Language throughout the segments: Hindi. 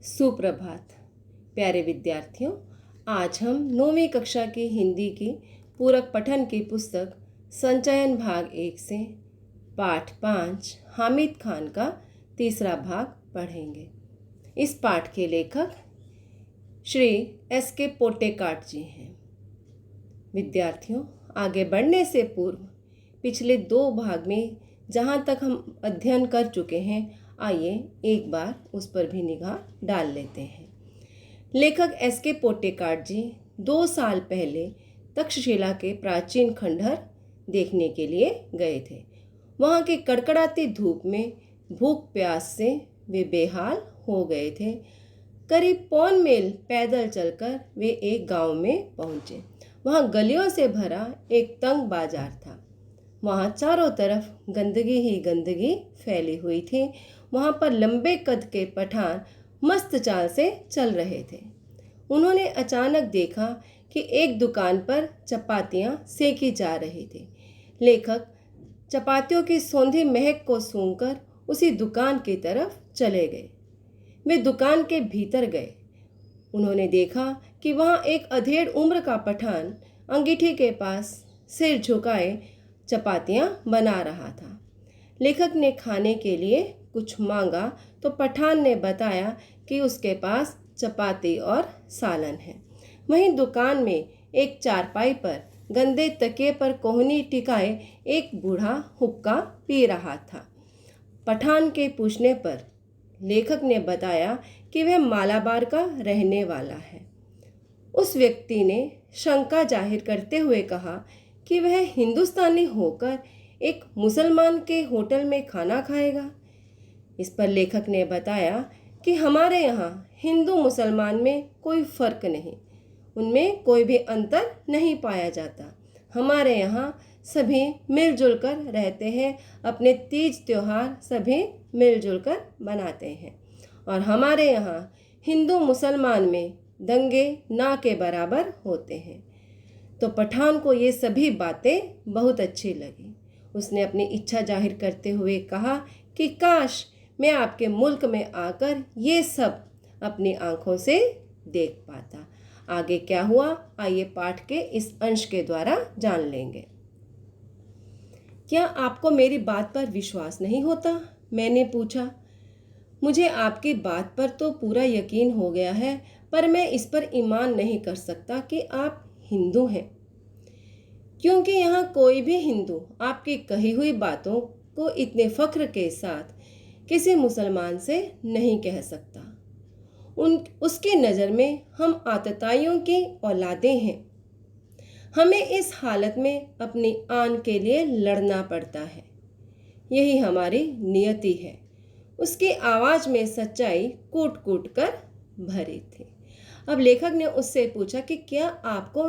सुप्रभात प्यारे विद्यार्थियों। आज हम 9वीं कक्षा की हिंदी की पूरक पठन की पुस्तक संचयन भाग 1 से पाठ 5 हामिद खान का तीसरा भाग पढ़ेंगे। इस पाठ के लेखक श्री S.K. पोटेकाट जी हैं। विद्यार्थियों, आगे बढ़ने से पूर्व पिछले 2 भाग में जहाँ तक हम अध्ययन कर चुके हैं, आइए एक बार उस पर भी निगाह डाल लेते हैं। लेखक S.K. पोटेकाट जी 2 साल पहले तक्षशिला के प्राचीन खंडहर देखने के लिए गए थे। वहाँ की कड़कड़ाती धूप में भूख प्यास से वे बेहाल हो गए थे। करीब पौन मील पैदल चलकर वे एक गांव में पहुँचे। वहाँ गलियों से भरा एक तंग बाजार था। वहाँ चारों तरफ गंदगी ही गंदगी फैली हुई थी। वहाँ पर लंबे कद के पठान मस्त चाल से चल रहे थे। उन्होंने अचानक देखा कि एक दुकान पर चपातियाँ सेकी जा रही थी। लेखक चपातियों की सौंधी महक को सूंघकर उसी दुकान की तरफ चले गए। वे दुकान के भीतर गए। उन्होंने देखा कि वहाँ एक अधेड़ उम्र का पठान अंगीठी के पास सिर झुकाए चपातियाँ बना रहा था। लेखक ने खाने के लिए कुछ मांगा तो पठान ने बताया कि उसके पास चपाती और सालन है। वहीं दुकान में एक चारपाई पर गंदे तकिए पर कोहनी टिकाए एक बूढ़ा हुक्का पी रहा था। पठान के पूछने पर लेखक ने बताया कि वह मालाबार का रहने वाला है। उस व्यक्ति ने शंका जाहिर करते हुए कहा कि वह हिंदुस्तानी होकर एक मुसलमान के होटल में खाना खाएगा। इस पर लेखक ने बताया कि हमारे यहाँ हिंदू मुसलमान में कोई फ़र्क नहीं, उनमें कोई भी अंतर नहीं पाया जाता। हमारे यहाँ सभी मिलजुल कर रहते हैं, अपने तीज त्योहार सभी मिलजुल कर बनाते हैं और हमारे यहाँ हिंदू मुसलमान में दंगे ना के बराबर होते हैं। तो पठान को ये सभी बातें बहुत अच्छी लगी। उसने अपनी इच्छा जाहिर करते हुए कहा कि काश मैं आपके मुल्क में आकर ये सब अपनी आंखों से देख पाता। आगे क्या हुआ, आइए पाठ के इस अंश के द्वारा जान लेंगे। क्या आपको मेरी बात पर विश्वास नहीं होता? मैंने पूछा। मुझे आपकी बात पर तो पूरा यकीन हो गया है, पर मैं इस पर ईमान नहीं कर सकता कि आप हिंदू हैं, क्योंकि यहाँ कोई भी हिंदू आपकी कही हुई बातों को इतने फख्र के साथ किसी मुसलमान से नहीं कह सकता। उसकी नज़र में हम आतताइयों की औलादें हैं। हमें इस हालत में अपनी आन के लिए लड़ना पड़ता है। यही हमारी नियति है। उसकी आवाज़ में सच्चाई कूट कूट कर भरी थी। अब लेखक ने उससे पूछा कि क्या आपको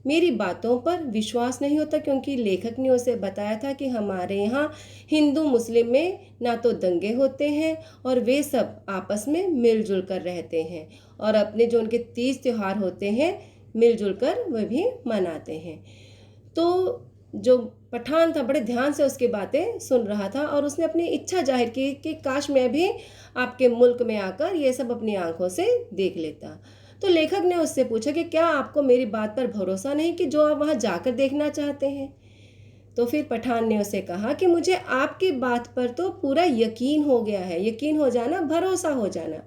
मेरी बातों पर विश्वास नहीं होता, क्योंकि लेखक ने उसे बताया था कि हमारे यहाँ हिंदू मुस्लिम में ना तो दंगे होते हैं और वे सब आपस में मिलजुल कर रहते हैं और अपने जो उनके तीज त्योहार होते हैं मिलजुल कर वह भी मनाते हैं। तो जो पठान था बड़े ध्यान से उसकी बातें सुन रहा था और उसने अपनी इच्छा जाहिर की कि काश मैं भी आपके मुल्क में आकर ये सब अपनी आंखों से देख लेता। तो लेखक ने उससे पूछा कि क्या आपको मेरी बात पर भरोसा नहीं कि जो आप वहाँ जाकर देखना चाहते हैं? तो फिर पठान ने उसे कहा कि मुझे आपकी बात पर तो पूरा यकीन हो गया है। यकीन हो जाना, भरोसा हो जाना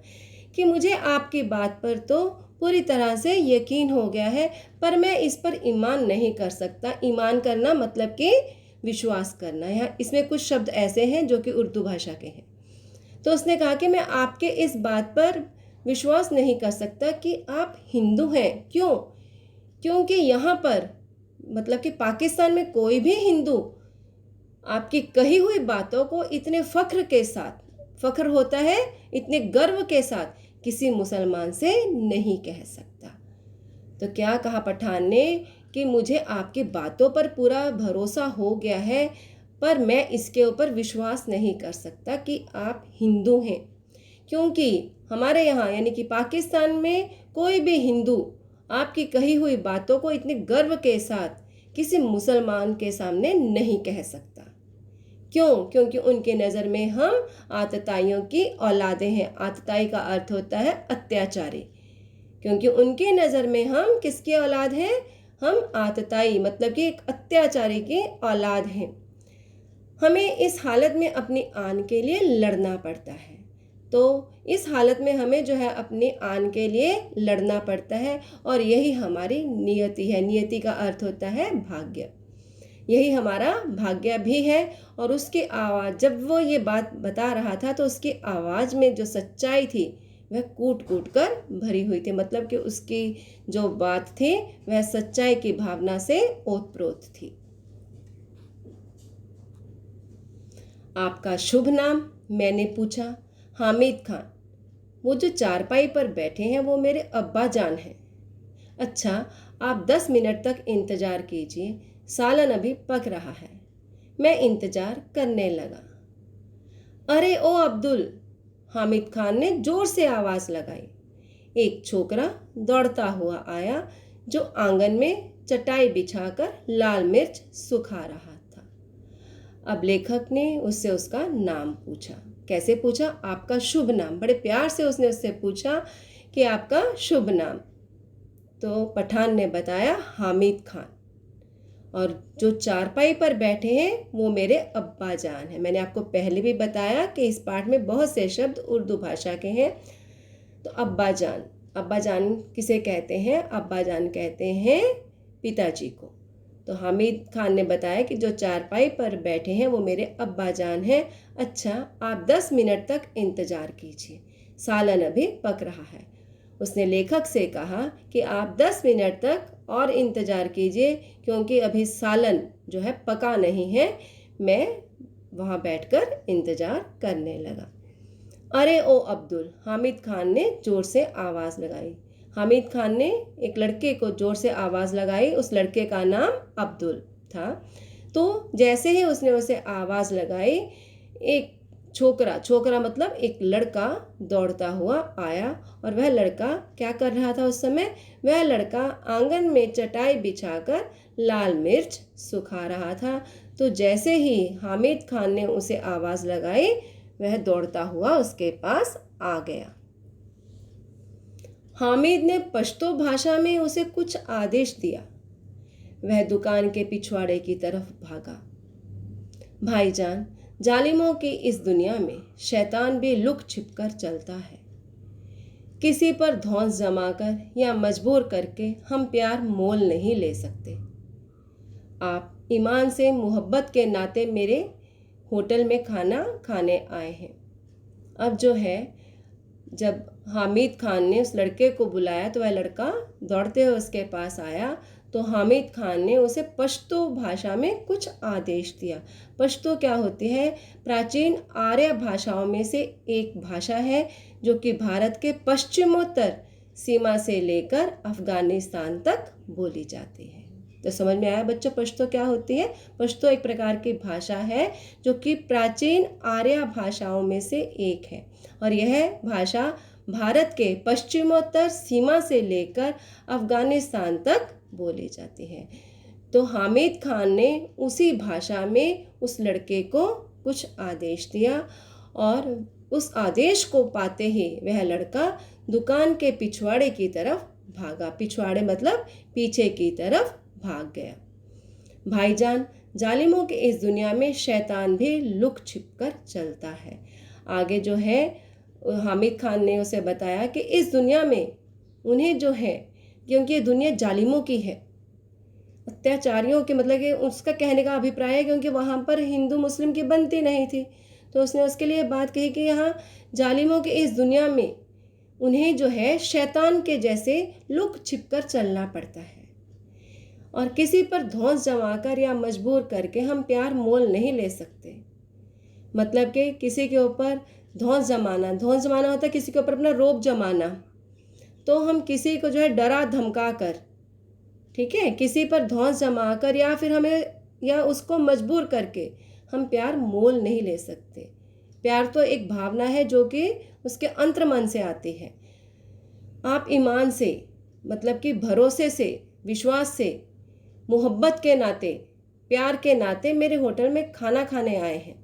कि मुझे आपकी बात पर तो पूरी तरह से यकीन हो गया है, पर मैं इस पर ईमान नहीं कर सकता। ईमान करना मतलब कि विश्वास करना। यहाँ इसमें कुछ शब्द ऐसे हैं जो कि उर्दू भाषा के हैं। तो उसने कहा कि मैं आपके इस बात पर विश्वास नहीं कर सकता कि आप हिंदू हैं। क्यों? क्योंकि यहाँ पर मतलब कि पाकिस्तान में कोई भी हिंदू आपकी कही हुई बातों को इतने फ़ख्र के साथ, फ़ख्र होता है इतने गर्व के साथ, किसी मुसलमान से नहीं कह सकता। तो क्या कहा पठान ने कि मुझे आपकी बातों पर पूरा भरोसा हो गया है, पर मैं इसके ऊपर विश्वास नहीं कर सकता कि आप हिंदू हैं, क्योंकि हमारे यहाँ यानी कि पाकिस्तान में कोई भी हिंदू आपकी कही हुई बातों को इतने गर्व के साथ किसी मुसलमान के सामने नहीं कह सकता। क्यों? क्योंकि उनके नज़र में हम आतताइयों की औलादें हैं। आतताई का अर्थ होता है अत्याचारी। क्योंकि उनके नज़र में हम किसकी औलाद हैं? हम आतताई मतलब कि एक अत्याचारी की औलाद हैं। हमें इस हालत में अपनी आन के लिए लड़ना पड़ता है। तो इस हालत में हमें जो है अपनी आन के लिए लड़ना पड़ता है और यही हमारी नियति है। नियति का अर्थ होता है भाग्य। यही हमारा भाग्य भी है। और उसकी आवाज़, जब वो ये बात बता रहा था तो उसकी आवाज़ में जो सच्चाई थी वह कूट कूट कर भरी हुई थी। मतलब कि उसकी जो बात थी वह सच्चाई की भावना से ओतप्रोत थी। आपका शुभ नाम? मैंने पूछा। हामिद खान। वो जो चारपाई पर बैठे हैं वो मेरे अब्बा जान हैं। अच्छा, आप 10 मिनट तक इंतज़ार कीजिए, सालन अभी पक रहा है। मैं इंतज़ार करने लगा। अरे ओ अब्दुल! हामिद खान ने ज़ोर से आवाज़ लगाई। एक छोकरा दौड़ता हुआ आया जो आंगन में चटाई बिछाकर लाल मिर्च सुखा रहा था। अब लेखक ने उससे उसका नाम पूछा। कैसे पूछा? आपका शुभ नाम। बड़े प्यार से उसने उससे पूछा कि आपका शुभ नाम। तो पठान ने बताया हामिद खान। और जो चारपाई पर बैठे हैं वो मेरे अब्बा जान हैं। मैंने आपको पहले भी बताया कि इस पाठ में बहुत से शब्द उर्दू भाषा के हैं। तो अब्बा जान किसे कहते हैं? अब्बा जान कहते हैं पिताजी को। तो हामिद खान ने बताया कि जो चारपाई पर बैठे हैं वो मेरे अब्बा जान हैं। अच्छा, आप 10 मिनट तक इंतज़ार कीजिए, सालन अभी पक रहा है। उसने लेखक से कहा कि आप 10 मिनट तक और इंतज़ार कीजिए क्योंकि अभी सालन जो है पका नहीं है। मैं वहाँ बैठकर इंतज़ार करने लगा। अरे ओ अब्दुल! हामिद खान ने ज़ोर से आवाज़ लगाई। हामिद खान ने एक लड़के को ज़ोर से आवाज़ लगाई। उस लड़के का नाम अब्दुल था। तो जैसे ही उसने उसे आवाज़ लगाई, एक छोकरा मतलब एक लड़का दौड़ता हुआ आया। और वह लड़का क्या कर रहा था उस समय? वह लड़का आंगन में चटाई बिछाकर लाल मिर्च सुखा रहा था। तो जैसे ही हामिद खान ने उसे आवाज़ लगाई, वह दौड़ता हुआ उसके पास आ गया। हामिद ने पश्तो भाषा में उसे कुछ आदेश दिया। वह दुकान के पिछवाड़े की तरफ भागा। भाईजान, जालिमों की इस दुनिया में शैतान भी लुक छिप कर चलता है। किसी पर धौंस जमाकर या मजबूर करके हम प्यार मोल नहीं ले सकते। आप ईमान से मोहब्बत के नाते मेरे होटल में खाना खाने आए हैं। अब जो है, जब हामिद खान ने उस लड़के को बुलाया तो वह लड़का दौड़ते हुए उसके पास आया। तो हामिद खान ने उसे पश्तो भाषा में कुछ आदेश दिया। पश्तो क्या होती है? प्राचीन आर्य भाषाओं में से एक भाषा है जो कि भारत के पश्चिमोत्तर सीमा से लेकर अफगानिस्तान तक बोली जाती है। तो समझ में आया बच्चों पश्तो क्या होती है? पश्तो एक प्रकार की भाषा है जो कि प्राचीन आर्य भाषाओं में से एक है और यह भाषा भारत के पश्चिमोत्तर सीमा से लेकर अफगानिस्तान तक बोली जाती है। तो हामिद खान ने उसी भाषा में उस लड़के को कुछ आदेश दिया और उस आदेश को पाते ही वह लड़का दुकान के पिछवाड़े की तरफ भागा। पिछवाड़े मतलब पीछे की तरफ भाग गया। भाईजान, जालिमों के इस दुनिया में शैतान भी लुक छिप कर चलता है। आगे जो है हामिद खान ने उसे बताया कि इस दुनिया में उन्हें जो है, क्योंकि ये दुनिया जालिमों की है, अत्याचारियों की, मतलब कि उसका कहने का अभिप्राय है क्योंकि वहाँ पर हिंदू मुस्लिम की बनती नहीं थी। तो उसने उसके लिए बात कही कि यहाँ जालिमों की इस दुनिया में उन्हें जो है शैतान के जैसे लुक छिप कर चलना पड़ता है और किसी पर धौंस जमाकर या मजबूर करके हम प्यार मोल नहीं ले सकते। मतलब कि किसी के ऊपर धौंस जमाना होता है किसी के ऊपर अपना रोब जमाना। तो हम किसी को जो है डरा धमका कर, ठीक है, किसी पर धौंस जमा कर या फिर हमें या उसको मजबूर करके हम प्यार मोल नहीं ले सकते। प्यार तो एक भावना है जो कि उसके अंतर्मन से आती है। आप ईमान से, मतलब कि भरोसे से, विश्वास से, मोहब्बत के नाते, प्यार के नाते मेरे होटल में खाना खाने आए हैं।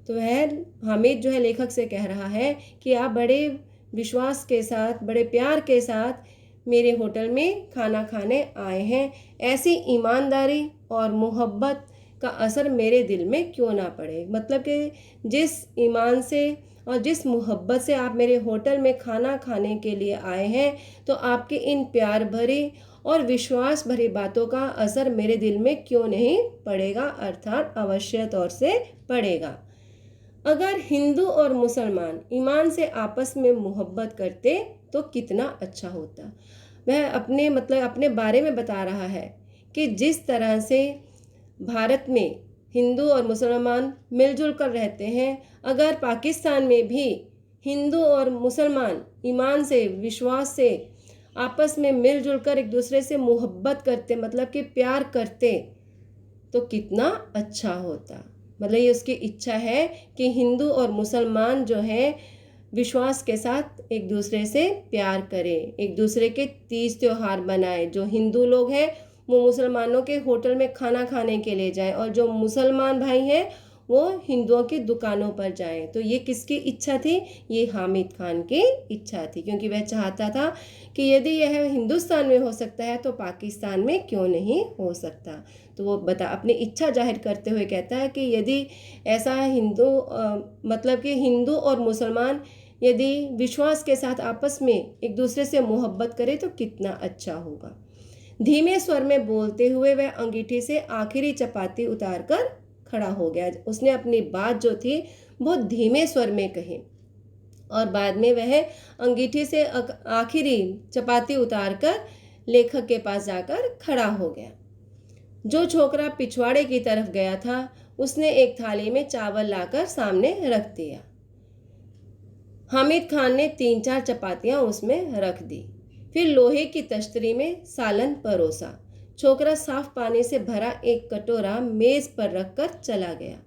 तो वह हामिद जो है लेखक से कह रहा है कि आप बड़े विश्वास के साथ, बड़े प्यार के साथ मेरे होटल में खाना खाने आए हैं, ऐसी ईमानदारी और मोहब्बत का असर मेरे दिल में क्यों ना पड़े। मतलब कि जिस ईमान से और जिस मोहब्बत से आप मेरे होटल में खाना खाने के लिए आए हैं, तो आपके इन प्यार भरी और विश्वास भरी बातों का असर मेरे दिल में क्यों नहीं पड़ेगा, अर्थात अवश्य तौर से पड़ेगा। अगर हिंदू और मुसलमान ईमान से आपस में मोहब्बत करते तो कितना अच्छा होता। वह अपने बारे में बता रहा है कि जिस तरह से भारत में हिंदू और मुसलमान मिलजुल कर रहते हैं, अगर पाकिस्तान में भी हिंदू और मुसलमान ईमान से, विश्वास से आपस में मिलजुल कर एक दूसरे से मोहब्बत करते, मतलब कि प्यार करते, तो कितना अच्छा होता। मतलब ये उसकी इच्छा है कि हिंदू और मुसलमान जो है विश्वास के साथ एक दूसरे से प्यार करें, एक दूसरे के तीज त्योहार मनाएं। जो हिंदू लोग हैं वो मुसलमानों के होटल में खाना खाने के लिए जाएं, और जो मुसलमान भाई हैं वो हिंदुओं की दुकानों पर जाएं। तो ये किसकी इच्छा थी? ये हामिद खान की इच्छा थी, क्योंकि वह चाहता था कि यदि यह हिंदुस्तान में हो सकता है तो पाकिस्तान में क्यों नहीं हो सकता। तो वो अपनी इच्छा जाहिर करते हुए कहता है कि यदि ऐसा मतलब कि हिंदू और मुसलमान यदि विश्वास के साथ आपस में एक दूसरे से मोहब्बत करे तो कितना अच्छा होगा। धीमे स्वर में बोलते हुए वह अंगीठी से आखिरी चपाती उतारकर खड़ा हो गया। उसने अपनी बात जो थी बहुत धीमे स्वर में कही, और बाद में वह अंगीठी से आखिरी चपाती उतारकर लेखक के पास जाकर खड़ा हो गया। जो छोकरा पिछवाड़े की तरफ गया था उसने एक थाली में चावल लाकर सामने रख दिया। हामिद खान ने 3-4 चपातियां उसमें रख दी, फिर लोहे की तश्तरी में सालन परोसा। छोकरा साफ पानी से भरा एक कटोरा मेज पर रखकर चला गया।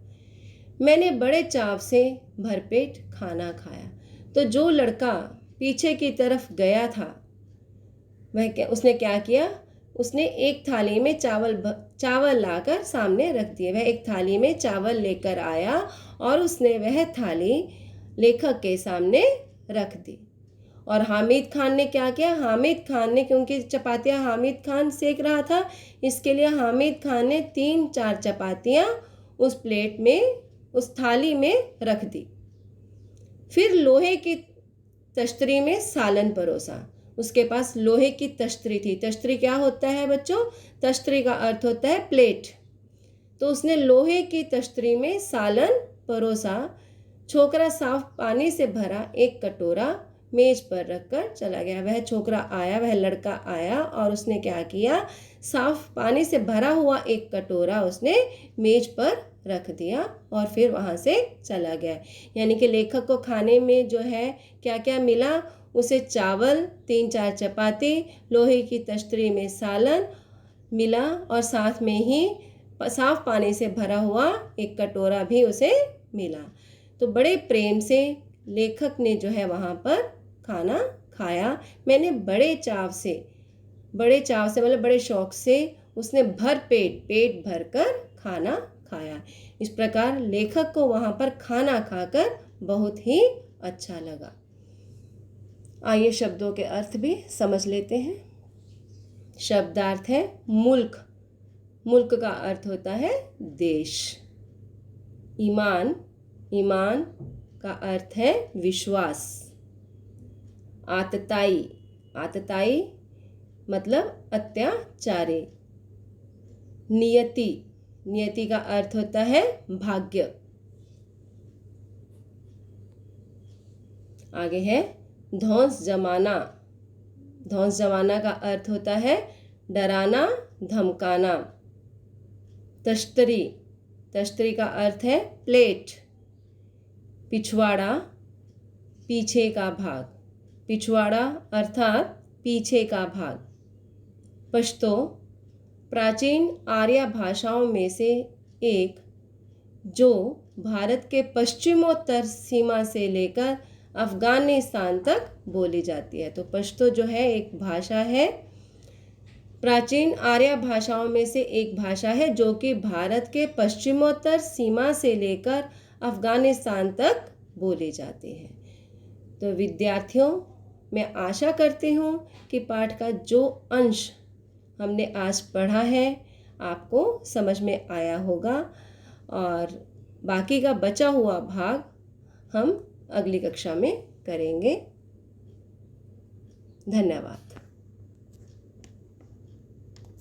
मैंने बड़े चाव से भरपेट खाना खाया। तो जो लड़का पीछे की तरफ गया था उसने क्या किया? उसने एक थाली में चावल लाकर सामने रख दिए। वह एक थाली में चावल लेकर आया और उसने वह थाली लेखक के सामने रख दी। और हामिद खान ने क्या किया? हामिद खान ने, क्योंकि चपातियाँ हामिद खान सेक रहा था, इसके लिए हामिद खान ने 3-4 चपातियाँ उस प्लेट में, उस थाली में रख दी। फिर लोहे की तश्तरी में सालन परोसा। उसके पास लोहे की तश्तरी थी। तश्तरी क्या होता है बच्चों? तश्तरी का अर्थ होता है प्लेट। तो उसने लोहे की तश्तरी में सालन परोसा। छोकरा साफ पानी से भरा एक कटोरा मेज पर रखकर चला गया। वह छोकरा आया, वह लड़का आया और उसने क्या किया? साफ पानी से भरा हुआ एक कटोरा उसने मेज पर रख दिया और फिर वहाँ से चला गया। यानी कि लेखक को खाने में जो है क्या क्या मिला? उसे चावल, 3-4 चपाती, लोहे की तश्तरी में सालन मिला और साथ में ही साफ पानी से भरा हुआ एक कटोरा भी उसे मिला। तो बड़े प्रेम से लेखक ने जो है वहाँ पर खाना खाया। मैंने बड़े चाव से मतलब बड़े शौक से उसने पेट भर कर खाना खाया। इस प्रकार लेखक को वहाँ पर खाना खाकर बहुत ही अच्छा लगा। आइए शब्दों के अर्थ भी समझ लेते हैं। शब्दार्थ है मुल्क। मुल्क का अर्थ होता है देश। ईमान का अर्थ है विश्वास। आतताई मतलब अत्याचारी। नियति का अर्थ होता है भाग्य। आगे है धौंस जमाना का अर्थ होता है डराना, धमकाना। तश्तरी का अर्थ है प्लेट। पिछवाड़ा, पीछे का भाग। पिछवाड़ा अर्थात पीछे का भाग। पश्तो प्राचीन आर्य भाषाओं में से एक, जो भारत के पश्चिमोत्तर सीमा से लेकर अफगानिस्तान तक बोली जाती है। तो पश्तो जो है एक भाषा है, प्राचीन आर्य भाषाओं में से एक भाषा है जो कि भारत के पश्चिमोत्तर सीमा से लेकर अफ़गानिस्तान तक बोले जाते हैं। तो विद्यार्थियों, मैं आशा करती हूँ कि पाठ का जो अंश हमने आज पढ़ा है आपको समझ में आया होगा, और बाकी का बचा हुआ भाग हम अगली कक्षा में करेंगे। धन्यवाद।